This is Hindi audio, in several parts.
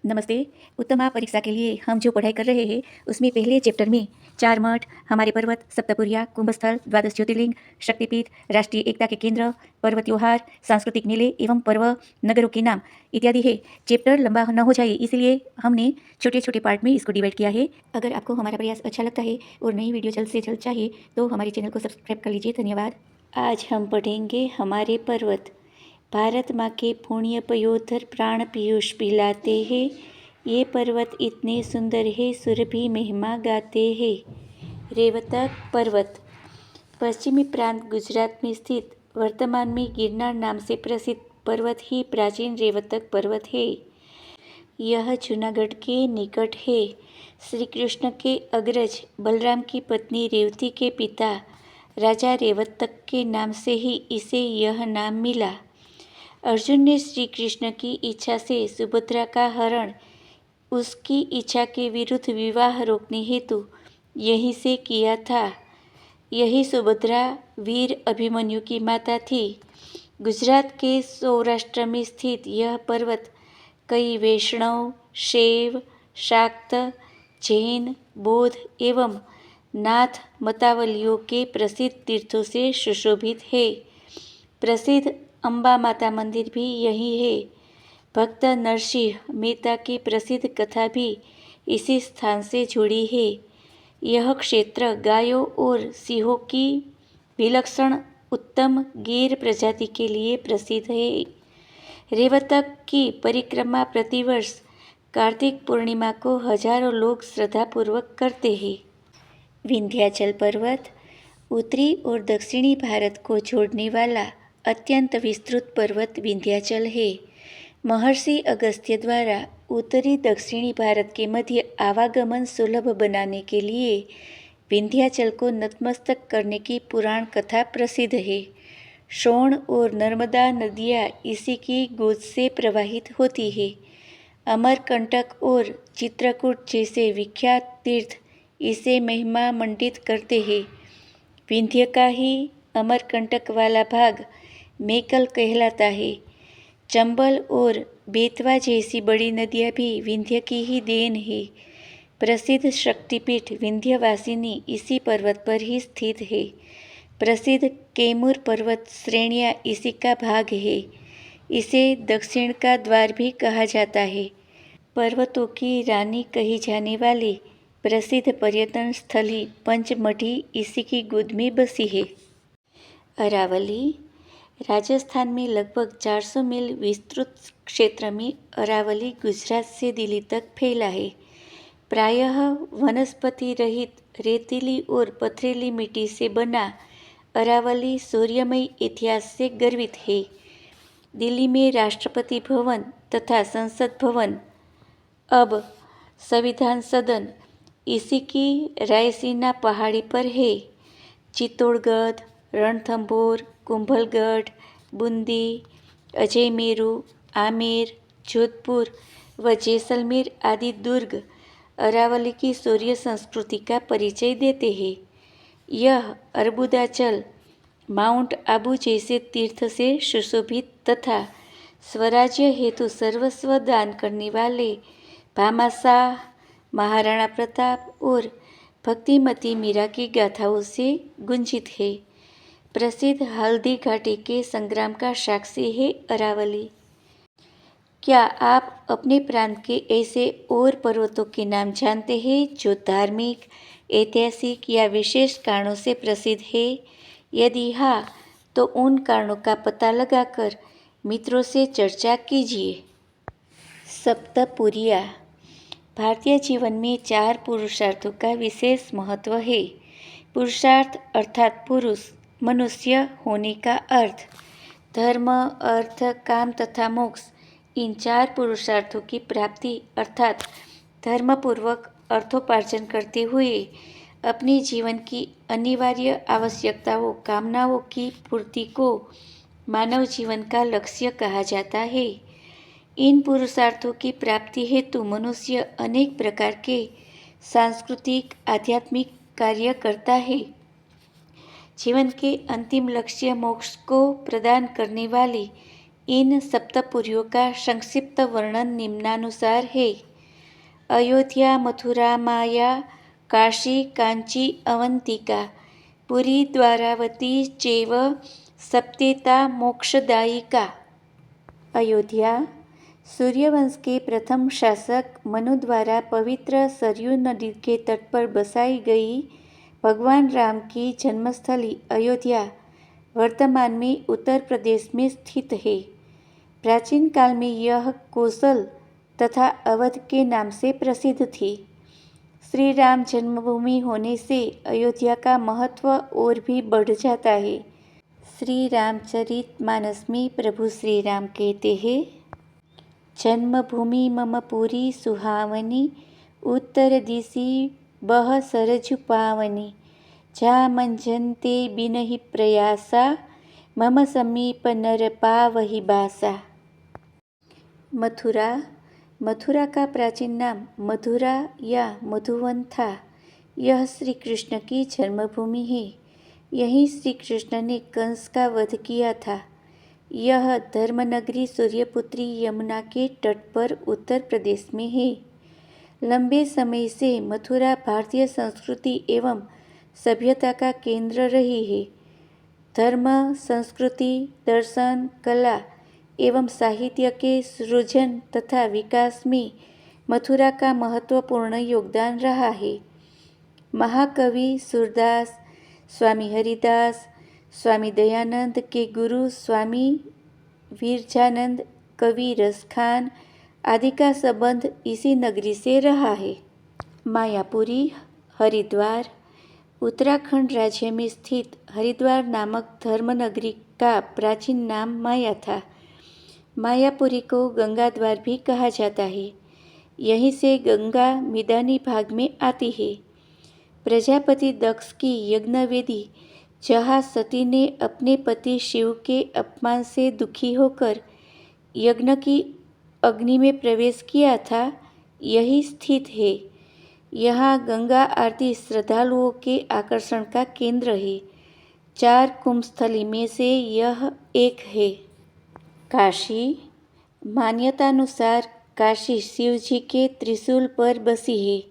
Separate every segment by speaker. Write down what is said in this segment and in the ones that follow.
Speaker 1: नमस्ते। उत्तमा परीक्षा के लिए हम जो पढ़ाई कर रहे हैं उसमें पहले चैप्टर में 4 मठ, हमारे पर्वत, सप्तपुरिया, कुंभस्थल, द्वादश ज्योतिर्लिंग, शक्तिपीठ, राष्ट्रीय एकता के केंद्र, पर्व त्योहार, सांस्कृतिक मेले एवं पर्व, नगरों के नाम इत्यादि है। चैप्टर लंबा न हो जाए इसलिए हमने छोटे छोटे पार्ट में इसको डिवाइड किया है। अगर आपको हमारा प्रयास अच्छा लगता है और नई वीडियो जल्द से जल्द चाहिए तो हमारे चैनल को सब्सक्राइब कर लीजिए। धन्यवाद। आज हम पढ़ेंगे हमारे पर्वत। भारत माँ के पुण्य पयोधर प्राण पीयूष पिलाते हैं। ये पर्वत इतने सुंदर है सुरभि महिमा गाते हैं। रेवतक पर्वत पश्चिमी प्रांत गुजरात में स्थित वर्तमान में गिरनार नाम से प्रसिद्ध पर्वत ही प्राचीन रेवतक पर्वत है। यह जूनागढ़ के निकट है। श्री कृष्ण के अग्रज बलराम की पत्नी रेवती के पिता राजा रेवतक के नाम से ही इसे यह नाम मिला। अर्जुन ने श्री कृष्ण की इच्छा से सुभद्रा का हरण उसकी इच्छा के विरुद्ध विवाह रोकने हेतु यहीं से किया था। यही सुभद्रा वीर अभिमन्यु की माता थी। गुजरात के सौराष्ट्र में स्थित यह पर्वत कई वैष्णव, शैव, शाक्त, जैन, बौद्ध एवं नाथ मतावलियों के प्रसिद्ध तीर्थों से सुशोभित है। प्रसिद्ध अम्बा माता मंदिर भी यही है। भक्त नरसिंह मेहता की प्रसिद्ध कथा भी इसी स्थान से जुड़ी है। यह क्षेत्र गायों और सिंहों की विलक्षण उत्तम गिर प्रजाति के लिए प्रसिद्ध है। रेवतक की परिक्रमा प्रतिवर्ष कार्तिक पूर्णिमा को हजारों लोग श्रद्धापूर्वक करते हैं। विंध्याचल पर्वत उत्तरी और दक्षिणी भारत को जोड़ने वाला अत्यंत विस्तृत पर्वत विंध्याचल है। महर्षि अगस्त्य द्वारा उत्तरी दक्षिणी भारत के मध्य आवागमन सुलभ बनाने के लिए विंध्याचल को नतमस्तक करने की पुराण कथा प्रसिद्ध है। सोन और नर्मदा नदियाँ इसी की गोद से प्रवाहित होती है। अमरकंटक और चित्रकूट जैसे विख्यात तीर्थ इसे महिमा मंडित करते हैं। विंध्य का ही अमरकंटक वाला भाग मेकल कहलाता है। चंबल और बेतवा जैसी बड़ी नदियाँ भी विंध्य की ही देन है। प्रसिद्ध शक्तिपीठ विंध्यवासिनी इसी पर्वत पर ही स्थित है। प्रसिद्ध कैमूर पर्वत श्रेणियाँ इसी का भाग है। इसे दक्षिण का द्वार भी कहा जाता है। पर्वतों की रानी कही जाने वाली प्रसिद्ध पर्यटन स्थली पंचमढ़ी इसी की गोद में बसी है। अरावली राजस्थान में लगभग 400 मील विस्तृत क्षेत्र में अरावली गुजरात से दिल्ली तक फैला है। प्रायः वनस्पति रहित रेतीली और पथरीली मिट्टी से बना अरावली सूर्यमय इतिहास से गर्वित है। दिल्ली में राष्ट्रपति भवन तथा संसद भवन, अब संविधान सदन, इसी की रायसीना पहाड़ी पर है। चित्तौड़गढ़, रणथंभौर, कुंभलगढ़, बूंदी, अजयमेरू, आमेर, जोधपुर व जैसलमेर आदि दुर्ग अरावली की सूर्य संस्कृति का परिचय देते हैं। यह अर्बुदाचल, माउंट आबू जैसे तीर्थ से सुशोभित तथा स्वराज्य हेतु सर्वस्व दान करने वाले भामाशाह, महाराणा प्रताप और भक्तिमती मीरा की गाथाओं से गुंजित है। प्रसिद्ध हल्दी घाटी के संग्राम का साक्षी है अरावली। क्या आप अपने प्रांत के ऐसे और पर्वतों के नाम जानते हैं जो धार्मिक, ऐतिहासिक या विशेष कारणों से प्रसिद्ध है? यदि हाँ, तो उन कारणों का पता लगाकर मित्रों से चर्चा कीजिए। सप्तपुरिया भारतीय जीवन में 4 पुरुषार्थों का विशेष महत्व है। पुरुषार्थ अर्थात पुरुष, मनुष्य होने का अर्थ। धर्म, अर्थ, काम तथा मोक्ष, इन 4 पुरुषार्थों की प्राप्ति अर्थात धर्मपूर्वक अर्थोपार्जन करते हुए अपने जीवन की अनिवार्य आवश्यकताओं, कामनाओं की पूर्ति को मानव जीवन का लक्ष्य कहा जाता है। इन पुरुषार्थों की प्राप्ति हेतु मनुष्य अनेक प्रकार के सांस्कृतिक, आध्यात्मिक कार्य करता है। जीवन के अंतिम लक्ष्य मोक्ष को प्रदान करने वाली इन सप्तपुरियों का संक्षिप्त वर्णन निम्नानुसार है। अयोध्या, मथुरा, माया, काशी, कांची, अवंतिका, पुरी, द्वारावती चैव सप्तेता मोक्षदायिका। अयोध्या सूर्यवंश के प्रथम शासक मनु द्वारा पवित्र सरयू नदी के तट पर बसाई गई भगवान राम की जन्मस्थली अयोध्या वर्तमान में उत्तर प्रदेश में स्थित है। प्राचीन काल में यह कौशल तथा अवध के नाम से प्रसिद्ध थी। श्री राम जन्मभूमि होने से अयोध्या का महत्व और भी बढ़ जाता है। श्री रामचरितमानस में प्रभु श्री राम कहते हैं, जन्मभूमि मम पुरी सुहावनी, उत्तर दिशि बह सरजु पावनी, जा मंजनते बिनहि प्रयासा, मम समीप नर पावहि बासा। मथुरा मथुरा का प्राचीन नाम मधुरा या मधुवन था। यह श्री कृष्ण की जन्मभूमि है। यहीं श्री कृष्ण ने कंस का वध किया था। यह धर्मनगरी सूर्यपुत्री यमुना के तट पर उत्तर प्रदेश में है। लंबे समय से मथुरा भारतीय संस्कृति एवं सभ्यता का केंद्र रही है। धर्म, संस्कृति, दर्शन, कला एवं साहित्य के सृजन तथा विकास में मथुरा का महत्वपूर्ण योगदान रहा है। महाकवि सूरदास, स्वामी हरिदास, स्वामी दयानंद के गुरु स्वामी विरजानंद, कवि रसखान आदि का संबंध इसी नगरी से रहा है। मायापुरी हरिद्वार उत्तराखंड राज्य में स्थित हरिद्वार नामक धर्मनगरी का प्राचीन नाम माया था। मायापुरी को गंगा द्वार भी कहा जाता है। यहीं से गंगा मैदानी भाग में आती है। प्रजापति दक्ष की यज्ञवेदी, जहाँ सती ने अपने पति शिव के अपमान से दुखी होकर यज्ञ की अग्नि में प्रवेश किया था, यही स्थित है। यहाँ गंगा आरती श्रद्धालुओं के आकर्षण का केंद्र है। 4 कुंभस्थली में से यह एक है। काशी मान्यतानुसार काशी शिव जी के त्रिशूल पर बसी है।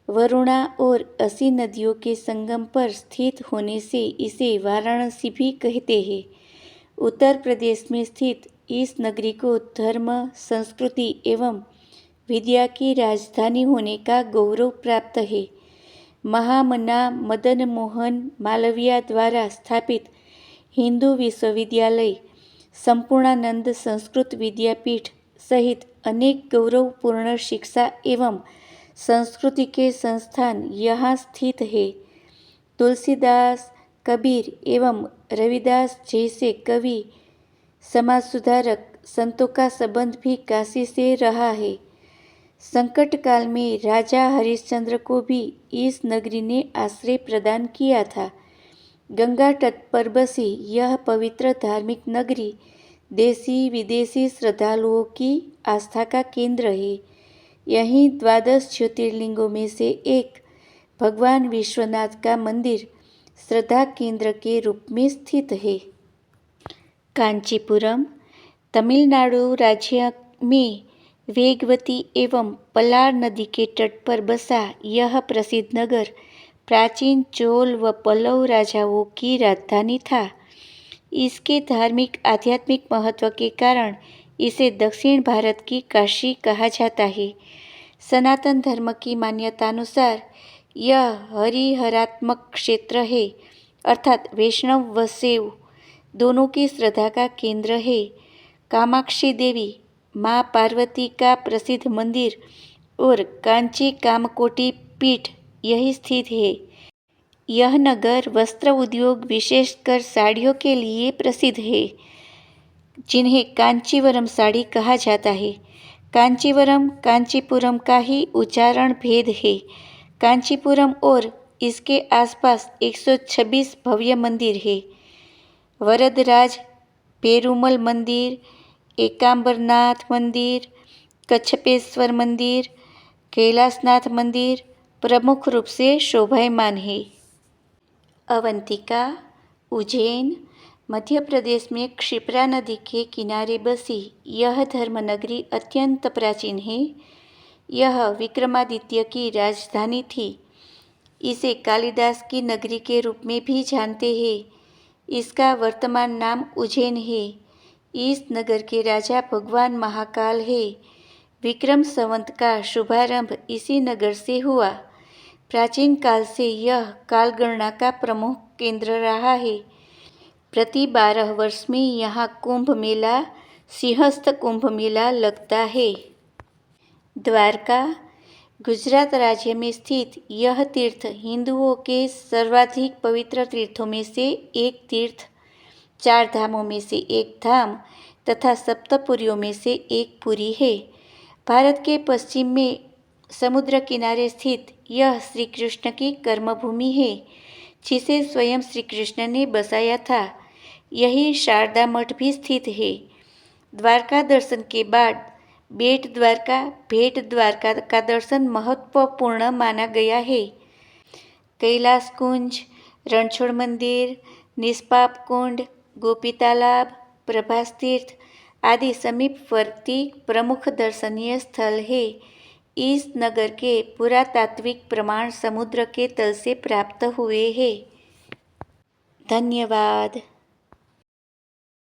Speaker 1: वरुणा और असी नदियों के संगम पर स्थित होने से इसे वाराणसी भी कहते हैं। उत्तर प्रदेश में स्थित इस नगरी को धर्म, संस्कृति एवं विद्या की राजधानी होने का गौरव प्राप्त है। महामना मदन मोहन मालवीय द्वारा स्थापित हिंदू विश्वविद्यालय, संपूर्णानंद संस्कृत विद्यापीठ सहित अनेक गौरवपूर्ण शिक्षा एवं संस्कृति के संस्थान यहाँ स्थित है। तुलसीदास, कबीर एवं रविदास जैसे कवि, समाज सुधारक संतों का संबंध भी काशी से रहा है। संकट काल में राजा हरिश्चंद्र को भी इस नगरी ने आश्रय प्रदान किया था। गंगा तट पर बसी यह पवित्र धार्मिक नगरी देशी विदेशी श्रद्धालुओं की आस्था का केंद्र है। यहीं 12 ज्योतिर्लिंगों में से एक भगवान विश्वनाथ का मंदिर श्रद्धा केंद्र के रूप में स्थित है। कांचीपुरम तमिलनाडु राज्य में वेगवती एवं पलार नदी के तट पर बसा यह प्रसिद्ध नगर प्राचीन चोल व पल्लव राजाओं की राजधानी था। इसके धार्मिक आध्यात्मिक महत्व के कारण इसे दक्षिण भारत की काशी कहा जाता है। सनातन धर्म की मान्यतानुसार यह हरिहरात्मक क्षेत्र है, अर्थात वैष्णव व शैव दोनों की श्रद्धा का केंद्र है। कामाक्षी देवी, माँ पार्वती का प्रसिद्ध मंदिर और कांची कामकोटि पीठ यही स्थित है। यह नगर वस्त्र उद्योग विशेषकर साड़ियों के लिए प्रसिद्ध है, जिन्हें कांचीवरम साड़ी कहा जाता है। कांचीवरम कांचीपुरम का ही उच्चारण भेद है। कांचीपुरम और इसके आसपास 126 भव्य मंदिर है। वरदराज पेरुमल मंदिर, एकांबरनाथ मंदिर, कच्छपेश्वर मंदिर, कैलाशनाथ मंदिर प्रमुख रूप से शोभायमान है। अवंतिका, उज्जैन
Speaker 2: मध्य प्रदेश में क्षिप्रा नदी के किनारे बसी यह धर्मनगरी अत्यंत प्राचीन है। यह विक्रमादित्य की राजधानी थी। इसे कालिदास की नगरी के रूप में भी जानते हैं। इसका वर्तमान नाम उज्जैन है। इस नगर के राजा भगवान महाकाल है। विक्रम संवत का शुभारंभ इसी नगर से हुआ। प्राचीन काल से यह कालगणना का प्रमुख केंद्र रहा है। प्रति 12 वर्ष में यहाँ कुंभ मेला, सिंहस्थ कुंभ मेला लगता है। द्वारका गुजरात राज्य में स्थित यह तीर्थ हिंदुओं के सर्वाधिक पवित्र तीर्थों में से एक तीर्थ, 4 धामों में से एक धाम तथा सप्तपुरियों में से एक पुरी है। भारत के पश्चिम में समुद्र किनारे स्थित यह श्री कृष्ण की कर्मभूमि है, जिसे स्वयं श्री कृष्ण ने बसाया था। यही शारदा मठ भी स्थित है। द्वारका दर्शन के बाद भेट द्वारका का दर्शन महत्वपूर्ण माना गया है। कैलाश कुंज, रणछोड़ मंदिर, निष्पाप कुंड, गोपी तालाब, प्रभास तीर्थ आदि समीपवर्ती प्रमुख दर्शनीय स्थल है। इस नगर के पुरातात्विक प्रमाण समुद्र के तल से प्राप्त हुए हैं। धन्यवाद।